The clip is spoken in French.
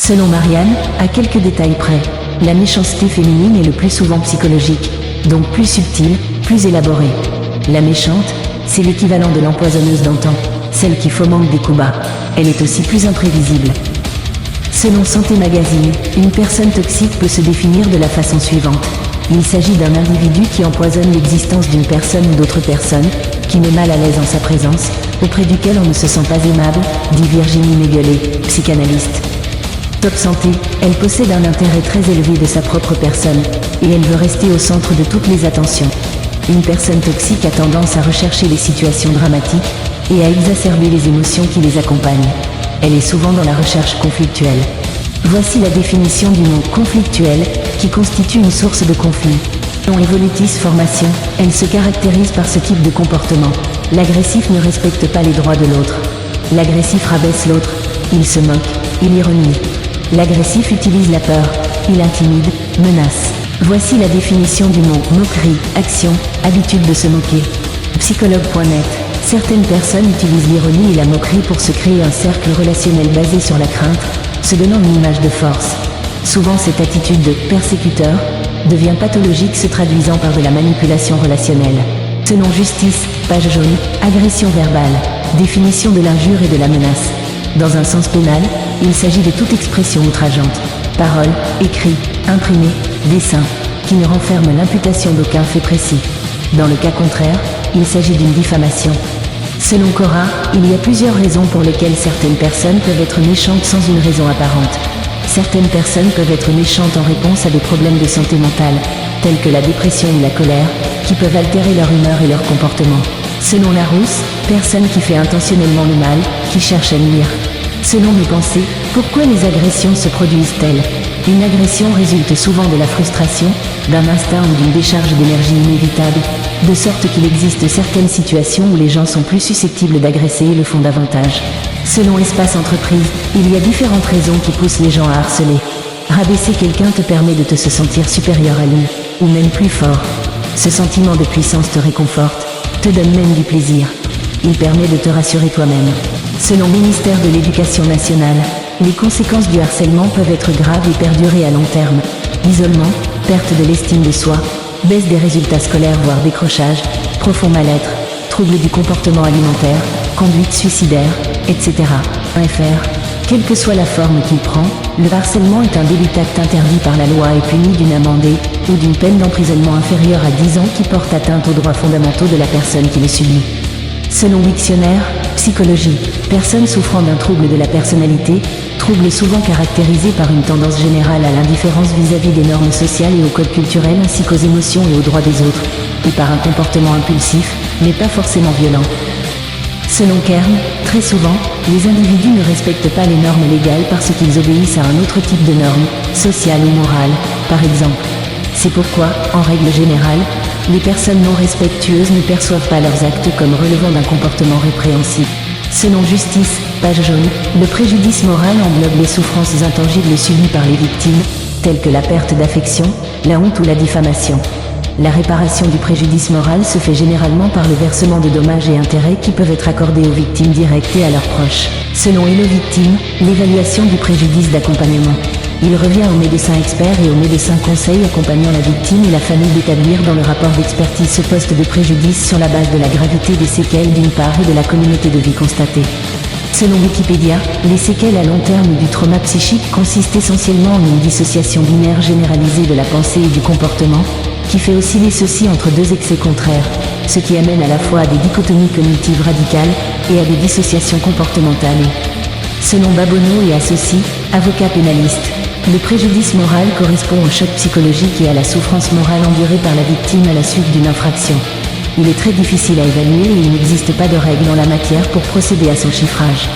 Selon Marianne, à quelques détails près, la méchanceté féminine est le plus souvent psychologique, donc plus subtile, plus élaborée. La méchante, c'est l'équivalent de l'empoisonneuse d'antan, celle qui fomente des coups bas. Elle est aussi plus imprévisible. Selon Santé Magazine, une personne toxique peut se définir de la façon suivante. Il s'agit d'un individu qui empoisonne l'existence d'une personne ou d'autres personnes, qui met mal à l'aise en sa présence, auprès duquel on ne se sent pas aimable, dit Virginie Méguelet, psychanalyste. Top Santé, elle possède un intérêt très élevé de sa propre personne, et elle veut rester au centre de toutes les attentions. Une personne toxique a tendance à rechercher les situations dramatiques, et à exacerber les émotions qui les accompagnent. Elle est souvent dans la recherche conflictuelle. Voici la définition du mot conflictuel, qui constitue une source de conflit. Selon Evolutis Formation, elle se caractérise par ce type de comportement. L'agressif ne respecte pas les droits de l'autre. L'agressif rabaisse l'autre, il se moque, il ironie. L'agressif utilise la peur, il intimide, menace. Voici la définition du mot moquerie, action, habitude de se moquer. Psychologue.net. Certaines personnes utilisent l'ironie et la moquerie pour se créer un cercle relationnel basé sur la crainte, se donnant une image de force. Souvent cette attitude de persécuteur devient pathologique, se traduisant par de la manipulation relationnelle. Selon Justice, page jaune, agression verbale, définition de l'injure et de la menace. Dans un sens pénal, il s'agit de toute expression outrageante, parole, écrit, imprimé, dessin, qui ne renferme l'imputation d'aucun fait précis. Dans le cas contraire, il s'agit d'une diffamation. Selon Cora, il y a plusieurs raisons pour lesquelles certaines personnes peuvent être méchantes sans une raison apparente. Certaines personnes peuvent être méchantes en réponse à des problèmes de santé mentale, tels que la dépression ou la colère, qui peuvent altérer leur humeur et leur comportement. Selon Larousse, personne qui fait intentionnellement le mal, qui cherche à nuire. Selon Mes Pensées, pourquoi les agressions se produisent-elles ? Une agression résulte souvent de la frustration, d'un instinct ou d'une décharge d'énergie inévitable, de sorte qu'il existe certaines situations où les gens sont plus susceptibles d'agresser et le font davantage. Selon Espace Entreprise, il y a différentes raisons qui poussent les gens à harceler. Rabaisser quelqu'un te permet de te se sentir supérieur à lui, ou même plus fort. Ce sentiment de puissance te réconforte, te donne même du plaisir. Il permet de te rassurer toi-même. Selon Ministère de l'Éducation nationale, les conséquences du harcèlement peuvent être graves et perdurer à long terme. Isolement, perte de l'estime de soi, baisse des résultats scolaires voire décrochage, profond mal-être, troubles du comportement alimentaire, conduite suicidaire, etc. Fr. Quelle que soit la forme qu'il prend, le harcèlement est un délit d'acte interdit par la loi et puni d'une amende ou d'une peine d'emprisonnement inférieure à 10 ans qui porte atteinte aux droits fondamentaux de la personne qui le subit. Selon Dictionnaire, psychologie, personne souffrant d'un trouble de la personnalité, trouble souvent caractérisé par une tendance générale à l'indifférence vis-à-vis des normes sociales et aux codes culturels ainsi qu'aux émotions et aux droits des autres, et par un comportement impulsif, mais pas forcément violent. Selon Kern, très souvent, les individus ne respectent pas les normes légales parce qu'ils obéissent à un autre type de normes, sociales ou morales, par exemple. C'est pourquoi, en règle générale, les personnes non respectueuses ne perçoivent pas leurs actes comme relevant d'un comportement répréhensible. Selon Justice, page jaune, le préjudice moral englobe les souffrances intangibles subies par les victimes, telles que la perte d'affection, la honte ou la diffamation. La réparation du préjudice moral se fait généralement par le versement de dommages et intérêts qui peuvent être accordés aux victimes directes et à leurs proches. Selon Hello Victime, l'évaluation du préjudice d'accompagnement. Il revient aux médecins experts et aux médecins conseils accompagnant la victime et la famille d'établir dans le rapport d'expertise ce poste de préjudice sur la base de la gravité des séquelles d'une part et de la communauté de vie constatée. Selon Wikipédia, les séquelles à long terme du trauma psychique consistent essentiellement en une dissociation binaire généralisée de la pensée et du comportement, qui fait osciller ceci entre deux excès contraires, ce qui amène à la fois à des dichotomies cognitives radicales et à des dissociations comportementales. Selon Babonneau et associés, avocats pénalistes, le préjudice moral correspond au choc psychologique et à la souffrance morale endurée par la victime à la suite d'une infraction. Il est très difficile à évaluer et il n'existe pas de règles en la matière pour procéder à son chiffrage.